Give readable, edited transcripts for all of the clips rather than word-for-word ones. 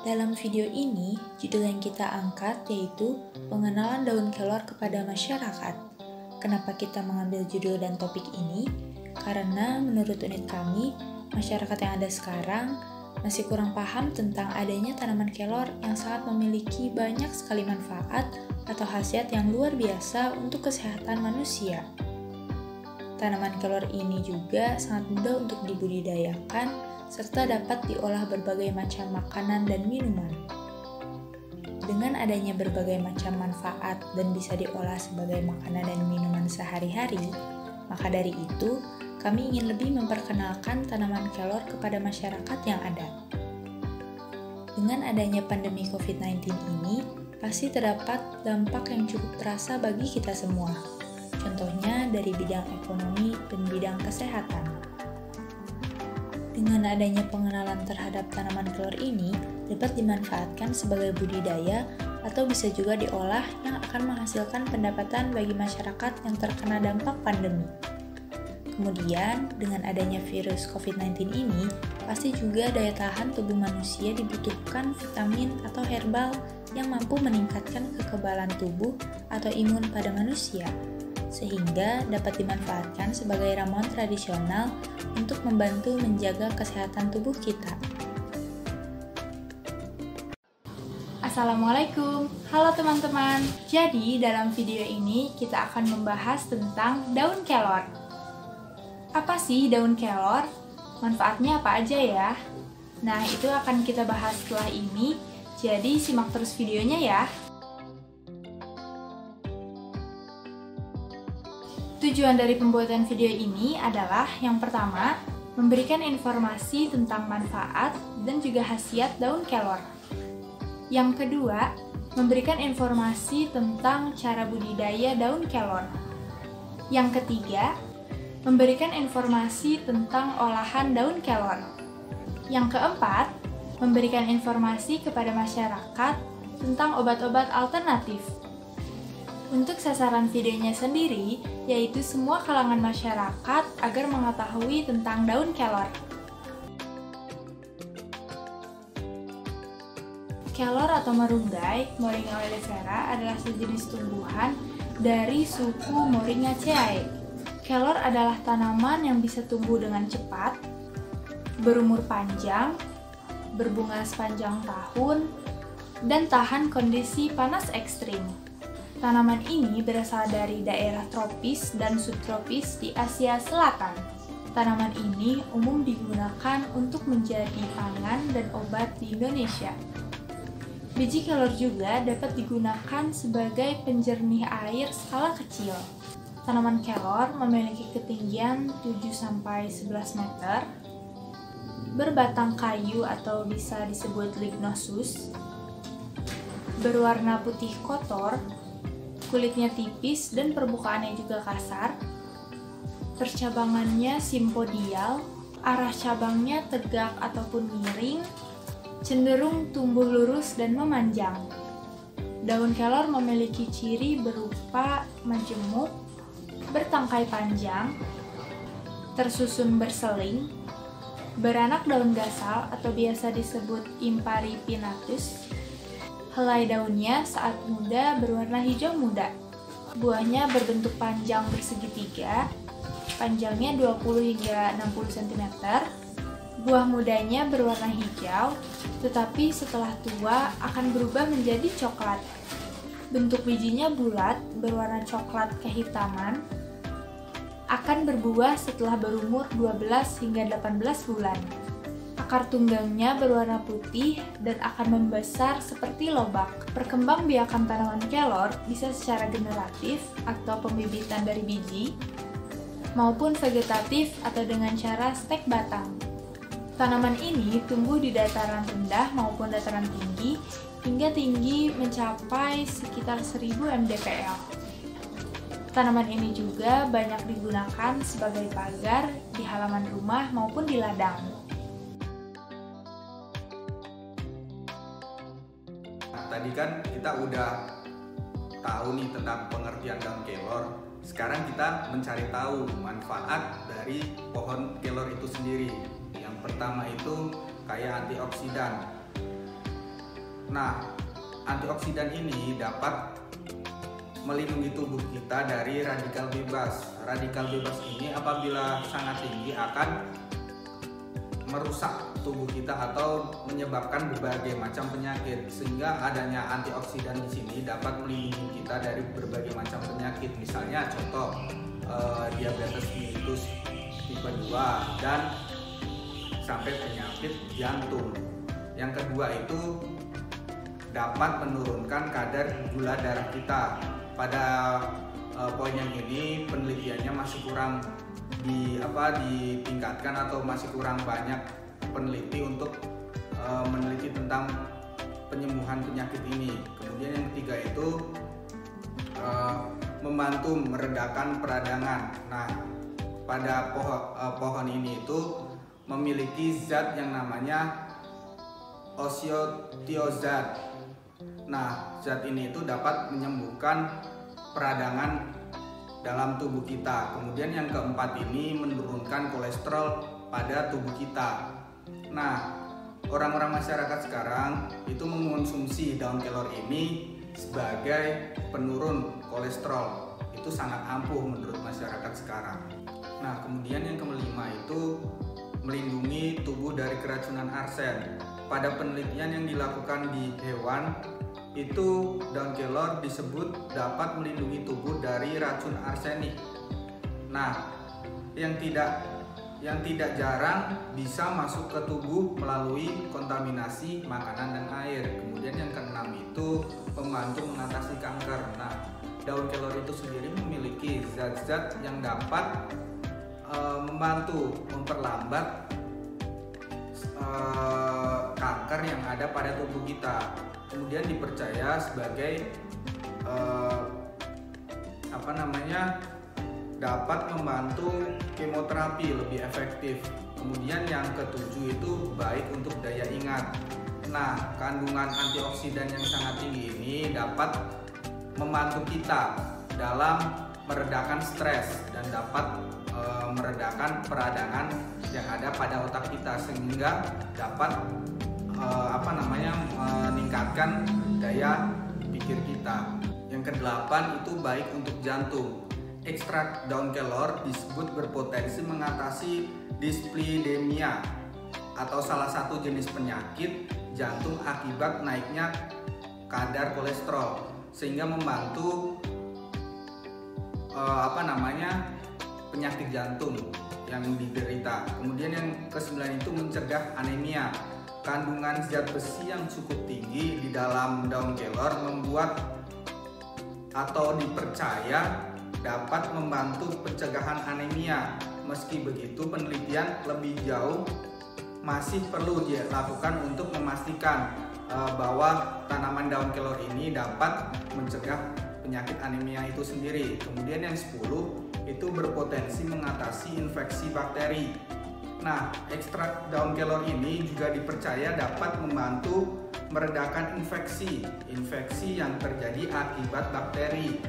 Dalam video ini, judul yang kita angkat yaitu pengenalan daun kelor kepada masyarakat. Kenapa kita mengambil judul dan topik ini? Karena menurut unit kami, masyarakat yang ada sekarang masih kurang paham tentang adanya tanaman kelor yang sangat memiliki banyak sekali manfaat atau khasiat yang luar biasa untuk kesehatan manusia. Tanaman kelor ini juga sangat mudah untuk dibudidayakan serta dapat diolah berbagai macam makanan dan minuman. Dengan adanya berbagai macam manfaat dan bisa diolah sebagai makanan dan minuman sehari-hari, maka dari itu, kami ingin lebih memperkenalkan tanaman kelor kepada masyarakat yang ada. Dengan adanya pandemi COVID-19 ini, pasti terdapat dampak yang cukup terasa bagi kita semua. Contohnya dari bidang ekonomi dan bidang kesehatan. Dengan adanya pengenalan terhadap tanaman kelor ini dapat dimanfaatkan sebagai budidaya atau bisa juga diolah yang akan menghasilkan pendapatan bagi masyarakat yang terkena dampak pandemi. Kemudian, dengan adanya virus COVID-19 ini, pasti juga daya tahan tubuh manusia dibutuhkan vitamin atau herbal yang mampu meningkatkan kekebalan tubuh atau imun pada manusia, sehingga dapat dimanfaatkan sebagai ramuan tradisional untuk membantu menjaga kesehatan tubuh kita. Assalamualaikum, halo teman-teman. Jadi dalam video ini kita akan membahas tentang daun kelor. Apa sih daun kelor? Manfaatnya apa aja ya? Nah, itu akan kita bahas setelah ini, jadi simak terus videonya ya. Tujuan dari pembuatan video ini adalah yang pertama, memberikan informasi tentang manfaat dan juga khasiat daun kelor. Yang kedua, memberikan informasi tentang cara budidaya daun kelor. Yang ketiga, memberikan informasi tentang olahan daun kelor. Yang keempat, memberikan informasi kepada masyarakat tentang obat-obat alternatif. Untuk sasaran videonya sendiri, yaitu semua kalangan masyarakat agar mengetahui tentang daun kelor. Kelor atau marunggai, Moringa oleifera, adalah sejenis tumbuhan dari suku Moringaceae. Kelor adalah tanaman yang bisa tumbuh dengan cepat, berumur panjang, berbunga sepanjang tahun, dan tahan kondisi panas ekstrim. Tanaman ini berasal dari daerah tropis dan subtropis di Asia Selatan. Tanaman ini umum digunakan untuk menjadi pangan dan obat di Indonesia. Biji kelor juga dapat digunakan sebagai penjernih air skala kecil. Tanaman kelor memiliki ketinggian 7-11 meter, berbatang kayu atau bisa disebut lignosus, berwarna putih kotor, kulitnya tipis dan permukaannya juga kasar. Percabangannya simpodial, arah cabangnya tegak ataupun miring, cenderung tumbuh lurus dan memanjang. Daun kelor memiliki ciri berupa majemuk, bertangkai panjang, tersusun berseling, beranak daun gasal atau biasa disebut impari pinnatus. Helai daunnya saat muda berwarna hijau muda. Buahnya berbentuk panjang bersegitiga, panjangnya 20 hingga 60 cm. Buah mudanya berwarna hijau, tetapi setelah tua akan berubah menjadi coklat. Bentuk bijinya bulat, berwarna coklat kehitaman, akan berbuah setelah berumur 12 hingga 18 bulan. Akar tunggangnya berwarna putih dan akan membesar seperti lobak. Perkembangbiakan tanaman kelor bisa secara generatif atau pembibitan dari biji, maupun vegetatif atau dengan cara stek batang. Tanaman ini tumbuh di dataran rendah maupun dataran tinggi hingga tinggi mencapai sekitar 1000 mdpl. Tanaman ini juga banyak digunakan sebagai pagar di halaman rumah maupun di ladang. Tadi kan kita udah tahu nih tentang pengertian daun kelor. Sekarang kita mencari tahu manfaat dari pohon kelor itu sendiri. Yang pertama itu kayak antioksidan. Nah, antioksidan ini dapat melindungi tubuh kita dari radikal bebas. Radikal bebas ini apabila sangat tinggi akan merusak tubuh kita atau menyebabkan berbagai macam penyakit, sehingga adanya antioksidan di sini dapat melindungi kita dari berbagai macam penyakit, misalnya contoh diabetes mellitus tipe 2 dan sampai penyakit jantung. Yang kedua itu dapat menurunkan kadar gula darah kita. Pada poin yang ini penelitiannya masih kurang ditingkatkan atau masih kurang banyak peneliti untuk meneliti tentang penyembuhan penyakit ini. Kemudian yang ketiga itu membantu meredakan peradangan. Nah, pada pohon ini itu memiliki zat yang namanya osteotiozat. Nah, zat ini itu dapat menyembuhkan peradangan dalam tubuh kita. Kemudian yang keempat ini menurunkan kolesterol pada tubuh kita. Nah, orang-orang masyarakat sekarang itu mengonsumsi daun kelor ini sebagai penurun kolesterol. Itu sangat ampuh menurut masyarakat sekarang. Nah, kemudian yang kelima itu melindungi tubuh dari keracunan arsen. Pada penelitian yang dilakukan di hewan, itu daun kelor disebut dapat melindungi tubuh dari racun arsenik. Nah, yang tidak jarang bisa masuk ke tubuh melalui kontaminasi makanan dan air. Kemudian yang keenam itu membantu mengatasi kanker. Nah, daun kelor itu sendiri memiliki zat-zat yang dapat membantu memperlambat kanker yang ada pada tubuh kita. Kemudian dipercaya sebagai dapat membantu kemoterapi lebih efektif. Kemudian yang ketujuh itu baik untuk daya ingat. Nah, kandungan antioksidan yang sangat tinggi ini dapat membantu kita dalam meredakan stres dan dapat meredakan peradangan yang ada pada otak kita, sehingga dapat meningkatkan daya pikir kita. Yang kedelapan itu baik untuk jantung. Ekstrak daun kelor disebut berpotensi mengatasi dislipidemia atau salah satu jenis penyakit jantung akibat naiknya kadar kolesterol, sehingga membantu penyakit jantung yang diderita. Kemudian yang ke-9 itu mencegah anemia. Kandungan zat besi yang cukup tinggi di dalam daun kelor membuat atau dipercaya dapat membantu pencegahan anemia. Meski begitu, penelitian lebih jauh masih perlu dilakukan untuk memastikan bahwa tanaman daun kelor ini dapat mencegah penyakit anemia itu sendiri. Kemudian yang 10 itu berpotensi mengatasi infeksi bakteri. Nah, ekstrak daun kelor ini juga dipercaya dapat membantu meredakan infeksi yang terjadi akibat bakteri.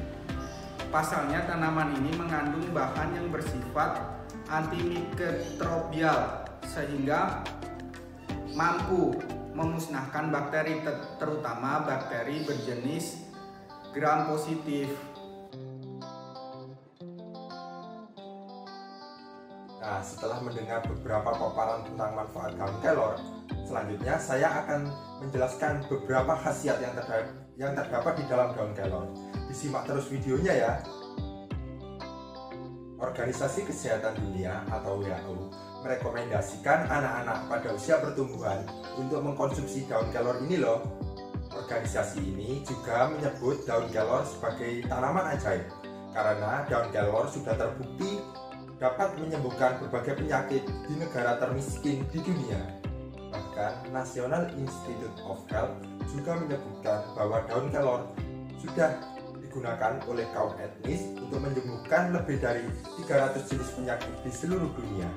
Pasalnya, tanaman ini mengandung bahan yang bersifat antimikrobial sehingga mampu memusnahkan bakteri, terutama bakteri berjenis gram positif. Nah, setelah mendengar beberapa paparan tentang manfaat daun kelor, selanjutnya saya akan menjelaskan beberapa khasiat yang terdapat di dalam daun kelor. Disimak terus videonya ya. Organisasi Kesehatan Dunia atau WHO merekomendasikan anak-anak pada usia pertumbuhan untuk mengkonsumsi daun kelor ini loh. Organisasi ini juga menyebut daun kelor sebagai tanaman ajaib karena daun kelor sudah terbukti dapat menyembuhkan berbagai penyakit di negara termiskin di dunia. Bahkan National Institute of Health juga menyebutkan bahwa daun kelor sudah digunakan oleh kaum etnis untuk menyembuhkan lebih dari 300 jenis penyakit di seluruh dunia.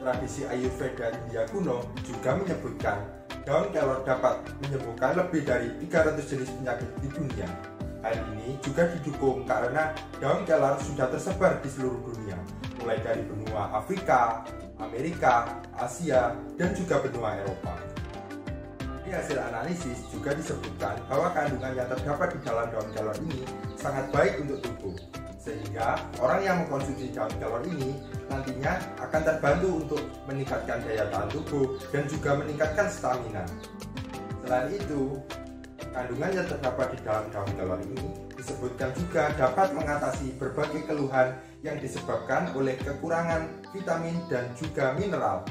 Tradisi Ayurveda India kuno juga menyebutkan daun kelor dapat menyembuhkan lebih dari 300 jenis penyakit di dunia. Hal ini juga didukung karena daun kelor sudah tersebar di seluruh dunia, mulai dari benua Afrika, Amerika, Asia, dan juga benua Eropa. Di hasil analisis juga disebutkan bahwa kandungan yang terdapat di dalam daun kelor ini sangat baik untuk tubuh, sehingga orang yang mengkonsumsi daun kelor ini nantinya akan terbantu untuk meningkatkan daya tahan tubuh dan juga meningkatkan stamina. Selain itu, kandungan yang terdapat di dalam daun kelor ini disebutkan juga dapat mengatasi berbagai keluhan yang disebabkan oleh kekurangan vitamin dan juga mineral.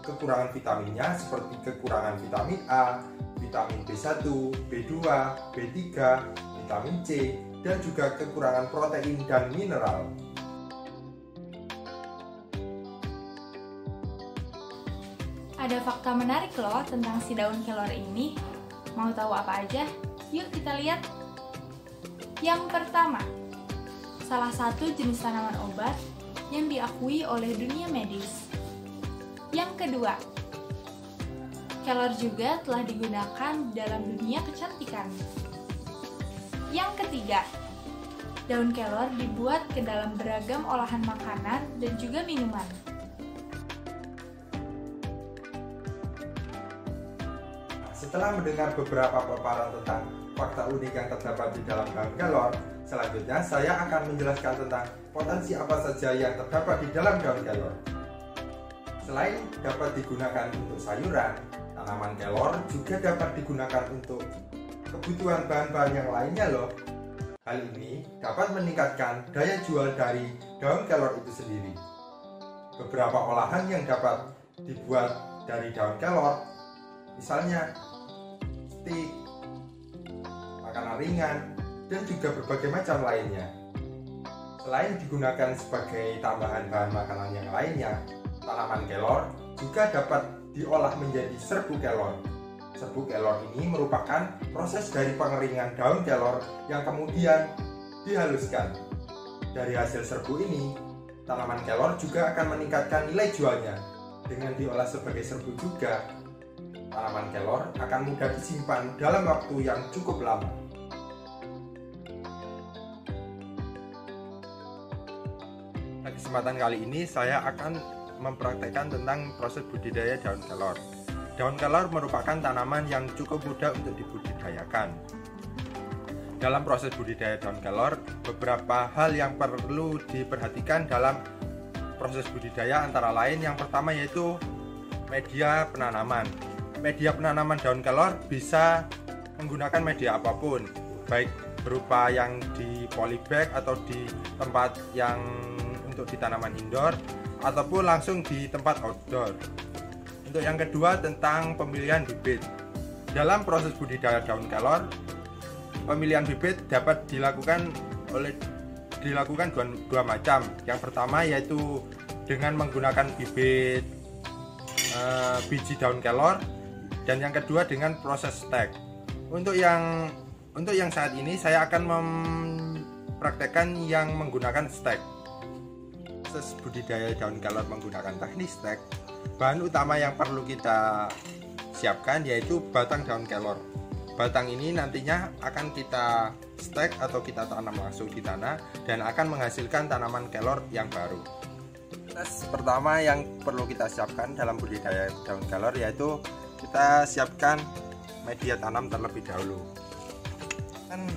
Kekurangan vitaminnya seperti kekurangan vitamin A, vitamin B1, B2, B3, vitamin C, dan juga kekurangan protein dan mineral. Ada fakta menarik loh tentang si daun kelor ini. Mau tahu apa aja? Yuk kita lihat. Yang pertama, salah satu jenis tanaman obat yang diakui oleh dunia medis. Yang kedua, kelor juga telah digunakan dalam dunia kecantikan. Yang ketiga, daun kelor dibuat ke dalam beragam olahan makanan dan juga minuman. Setelah mendengar beberapa paparan tentang fakta unik yang terdapat di dalam daun kelor, selanjutnya saya akan menjelaskan tentang potensi apa saja yang terdapat di dalam daun kelor. Selain dapat digunakan untuk sayuran, tanaman kelor juga dapat digunakan untuk kebutuhan bahan-bahan yang lainnya loh. Hal ini dapat meningkatkan daya jual dari daun kelor itu sendiri. Beberapa olahan yang dapat dibuat dari daun kelor, misalnya stik, makanan ringan, dan juga berbagai macam lainnya. Selain digunakan sebagai tambahan bahan makanan yang lainnya, tanaman kelor juga dapat diolah menjadi serbuk kelor. Serbuk kelor ini merupakan proses dari pengeringan daun kelor yang kemudian dihaluskan. Dari hasil serbuk ini, tanaman kelor juga akan meningkatkan nilai jualnya. Dengan diolah sebagai serbuk juga, tanaman kelor akan mudah disimpan dalam waktu yang cukup lama. Pada kesempatan kali ini saya akan mempraktekkan tentang proses budidaya daun kelor. Daun kelor merupakan tanaman yang cukup mudah untuk dibudidayakan. Dalam proses budidaya daun kelor, beberapa hal yang perlu diperhatikan dalam proses budidaya antara lain yang pertama yaitu media penanaman. Media penanaman daun kelor bisa menggunakan media apapun, baik berupa yang di polybag atau di tempat yang untuk di tanaman indoor ataupun langsung di tempat outdoor. Untuk yang kedua tentang pemilihan bibit. Dalam proses budidaya daun kelor, pemilihan bibit dapat dilakukan dua macam. Yang pertama yaitu dengan menggunakan bibit biji daun kelor, dan yang kedua dengan proses stek. Untuk yang saat ini saya akan mempraktekkan yang menggunakan stek. Proses budidaya daun kelor menggunakan teknik stek, bahan utama yang perlu kita siapkan yaitu batang daun kelor. Batang ini nantinya akan kita stek atau kita tanam langsung di tanah dan akan menghasilkan tanaman kelor yang baru. Tes pertama yang perlu kita siapkan dalam budidaya daun kelor yaitu kita siapkan media tanam terlebih dahulu.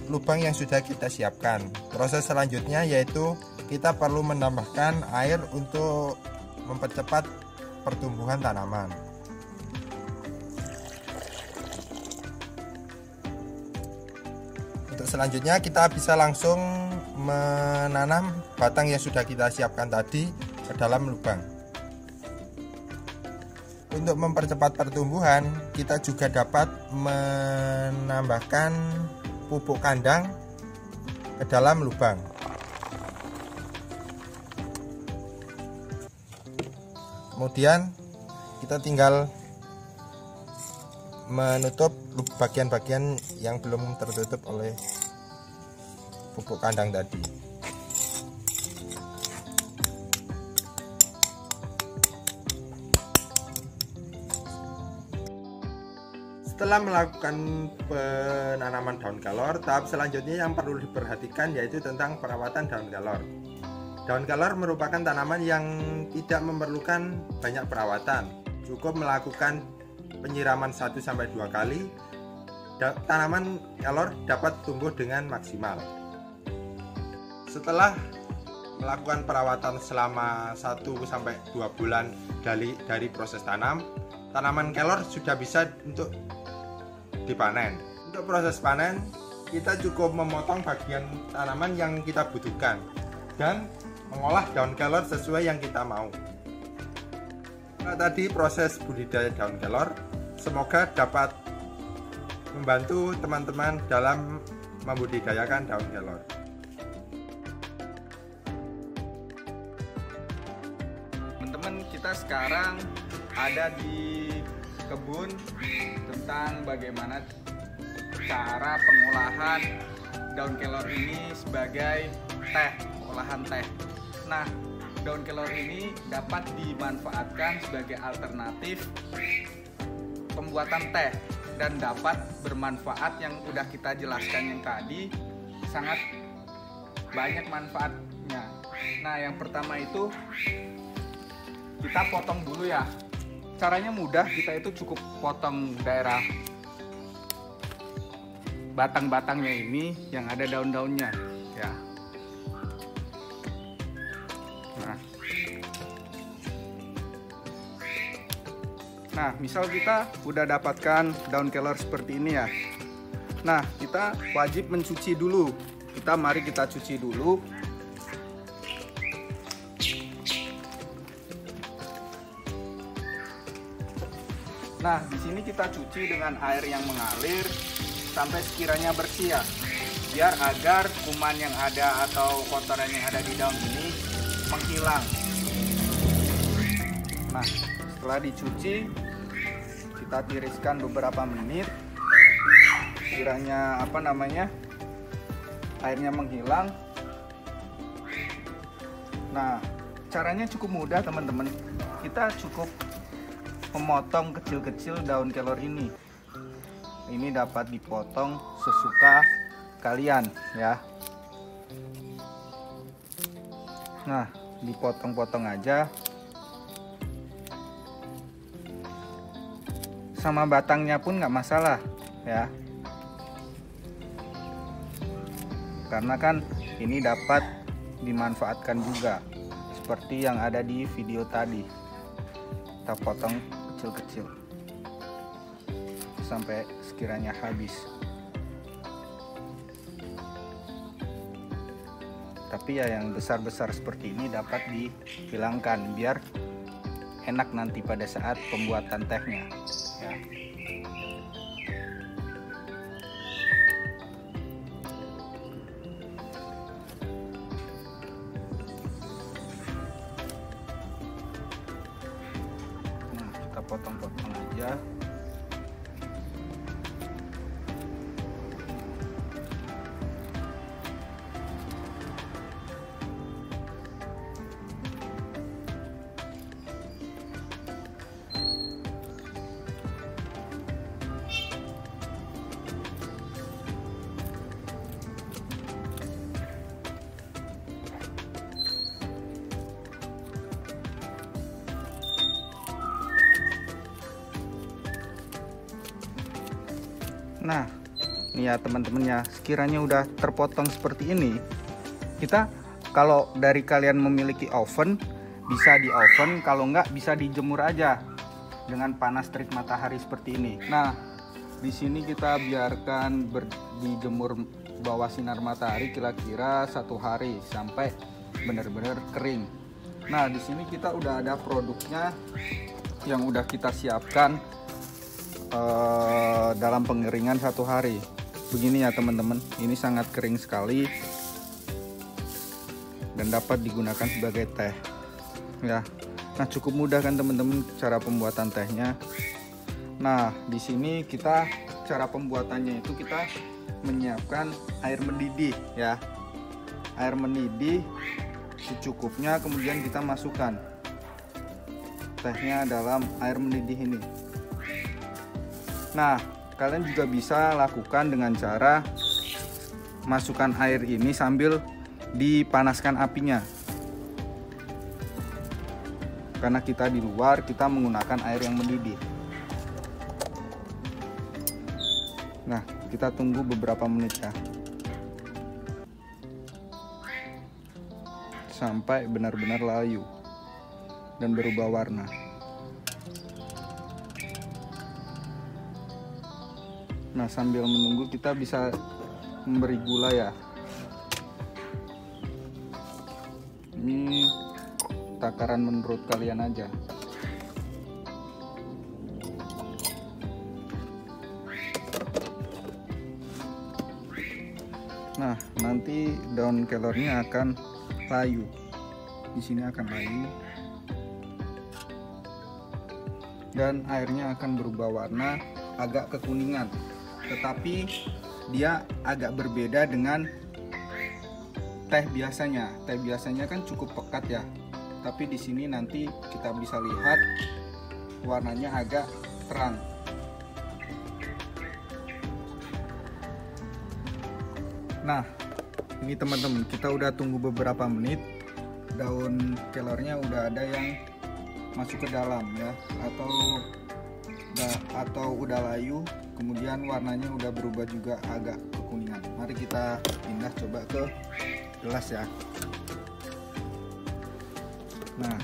Lubang yang sudah kita siapkan. Proses selanjutnya yaitu kita perlu menambahkan air untuk mempercepat pertumbuhan tanaman. Untuk selanjutnya kita bisa langsung menanam batang yang sudah kita siapkan tadi ke dalam lubang. untuk mempercepat pertumbuhan, kita juga dapat menambahkan pupuk kandang ke dalam lubang. Kemudian kita tinggal menutup bagian-bagian yang belum tertutup oleh pupuk kandang tadi. Setelah melakukan penanaman daun kelor, tahap selanjutnya yang perlu diperhatikan yaitu tentang perawatan daun kelor. Daun kelor merupakan tanaman yang tidak memerlukan banyak perawatan. Cukup melakukan penyiraman 1-2 kali, tanaman kelor dapat tumbuh dengan maksimal. Setelah melakukan perawatan selama 1-2 bulan dari proses tanam, tanaman kelor sudah bisa untuk dipanen. Untuk proses panen, kita cukup memotong bagian tanaman yang kita butuhkan dan mengolah daun kelor sesuai yang kita mau. Nah, tadi proses budidaya daun kelor, semoga dapat membantu teman-teman dalam membudidayakan daun kelor. Teman-teman, kita sekarang ada di kebun tentang bagaimana cara pengolahan daun kelor ini sebagai teh, olahan teh. Nah, daun kelor ini dapat dimanfaatkan sebagai alternatif pembuatan teh dan dapat bermanfaat, yang udah kita jelaskan yang tadi, sangat banyak manfaatnya. Nah, yang pertama itu kita potong dulu ya. Caranya mudah, kita itu cukup potong daerah batang-batangnya ini yang ada daun-daunnya ya. Nah, misal kita udah dapatkan daun kelor seperti ini ya. Nah, kita wajib mencuci dulu. Mari kita cuci dulu. Nah, di sini kita cuci dengan air yang mengalir sampai sekiranya bersih ya. Biar agar kuman yang ada atau kotoran yang ada di daun ini menghilang. Nah, setelah dicuci, kita tiriskan beberapa menit. Kiranya airnya menghilang. Nah, caranya cukup mudah teman-teman. Kita cukup memotong kecil-kecil daun kelor ini. Ini dapat dipotong sesuka kalian ya. Nah, dipotong-potong aja. Sama batangnya pun nggak masalah ya. Karena kan ini dapat dimanfaatkan juga. Seperti yang ada di video tadi. Kita potong kecil-kecil sampai sekiranya habis. Tapi ya yang besar-besar seperti ini dapat dihilangkan biar enak nanti pada saat pembuatan tehnya ya. Nah, kita potong-potong aja. Nah, ini ya teman-teman ya, sekiranya udah terpotong seperti ini, kita kalau dari kalian memiliki oven, bisa di oven, kalau enggak bisa dijemur aja dengan panas terik matahari seperti ini. Nah, di sini kita biarkan dijemur bawah sinar matahari kira-kira 1 hari sampai benar-benar kering. Nah, di sini kita udah ada produknya yang udah kita siapkan dalam pengeringan 1 hari. Begini ya teman-teman, ini sangat kering sekali dan dapat digunakan sebagai teh ya. Nah, cukup mudah kan teman-teman cara pembuatan tehnya. Nah, di sini cara pembuatannya itu kita menyiapkan air mendidih ya. Air mendidih secukupnya, kemudian kita masukkan tehnya dalam air mendidih ini. Nah, kalian juga bisa lakukan dengan cara masukkan air ini sambil dipanaskan apinya. Karena kita di luar, kita menggunakan air yang mendidih. Nah, kita tunggu beberapa menit ya, sampai benar-benar layu dan berubah warna. Nah, sambil menunggu kita bisa memberi gula ya. Ini takaran menurut kalian aja. Nah, nanti daun kelornya akan layu. Di sini akan layu. Dan airnya akan berubah warna agak kekuningan. Tetapi dia agak berbeda dengan teh biasanya. Teh biasanya kan cukup pekat ya. Tapi di sini nanti kita bisa lihat warnanya agak terang. Nah, ini teman-teman, kita udah tunggu beberapa menit. Daun kelornya udah ada yang masuk ke dalam ya, atau udah layu, kemudian warnanya udah berubah juga agak kekuningan. Mari kita pindah coba ke gelas ya. Nah,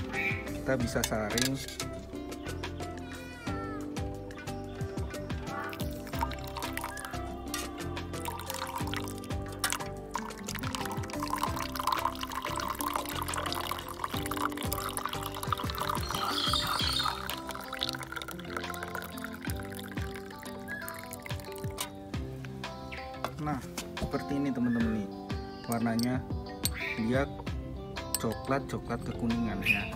kita bisa saring. Nah, seperti ini teman-teman nih. Warnanya lihat coklat kekuningan ya.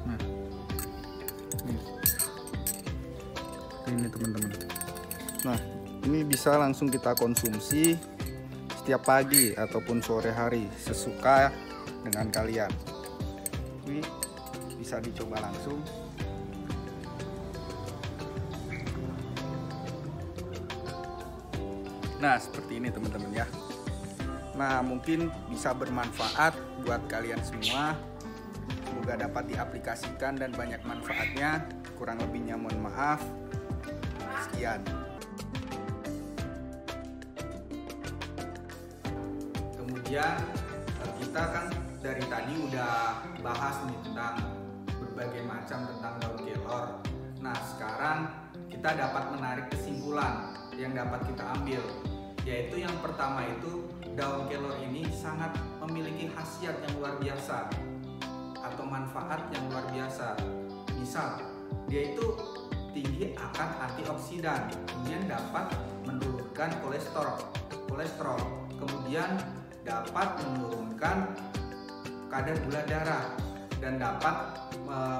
Nah, ini teman-teman. Nah, ini bisa langsung kita konsumsi setiap pagi ataupun sore hari sesuka dengan kalian. Ini bisa dicoba langsung. Nah, seperti ini teman-teman ya. Nah, mungkin bisa bermanfaat buat kalian semua. Semoga dapat diaplikasikan dan banyak manfaatnya. Kurang lebihnya mohon maaf. Sekian. Kemudian kita kan dari tadi udah bahas nih tentang berbagai macam tentang daun kelor. Nah, sekarang kita dapat menarik kesimpulan yang dapat kita ambil, yaitu yang pertama itu daun kelor ini sangat memiliki khasiat yang luar biasa atau manfaat yang luar biasa. Misal, dia itu tinggi akan antioksidan, kemudian dapat menurunkan kolesterol, kemudian dapat menurunkan kadar gula darah dan dapat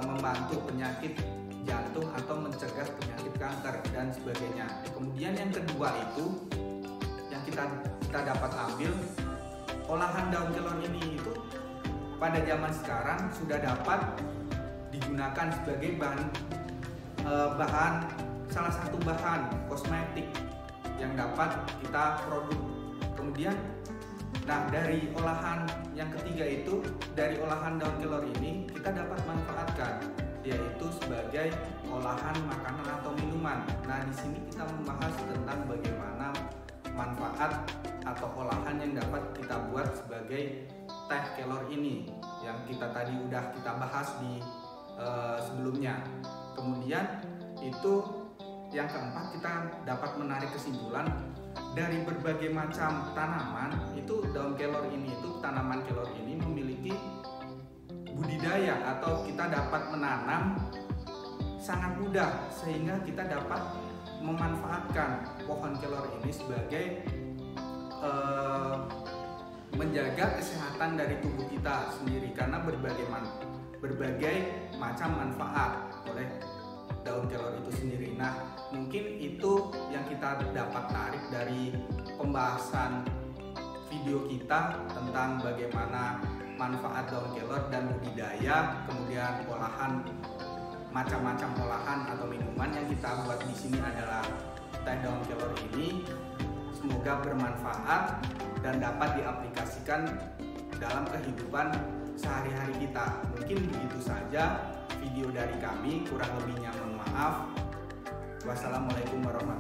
membantu penyakit jantung atau mencegah penyakit kanker dan sebagainya. Kemudian yang kedua itu yang kita dapat ambil, olahan daun kelor ini itu pada zaman sekarang sudah dapat digunakan sebagai bahan salah satu bahan kosmetik yang dapat kita produk. Kemudian dari olahan yang ketiga itu, dari olahan daun kelor ini kita dapat manfaatkan, yaitu sebagai olahan makanan atau minuman. Nah, di sini kita membahas tentang bagaimana manfaat atau olahan yang dapat kita buat sebagai teh kelor ini yang kita tadi udah kita bahas di sebelumnya. Kemudian itu yang keempat, kita dapat menarik kesimpulan dari berbagai macam tanaman itu tanaman kelor ini memiliki memiliki budidaya atau kita dapat menanam sangat mudah, sehingga kita dapat memanfaatkan pohon kelor ini sebagai menjaga kesehatan dari tubuh kita sendiri, karena berbagai macam manfaat oleh daun kelor itu sendiri. Nah, mungkin itu yang kita dapat tarik dari pembahasan video kita tentang bagaimana manfaat daun kelor dan budidaya, kemudian olahan, macam-macam olahan atau minuman yang kita buat di sini adalah teh daun kelor ini. Semoga bermanfaat dan dapat diaplikasikan dalam kehidupan sehari-hari kita. Mungkin begitu saja video dari kami, kurang lebihnya mohon maaf. Wassalamualaikum warahmatullahi wabarakatuh.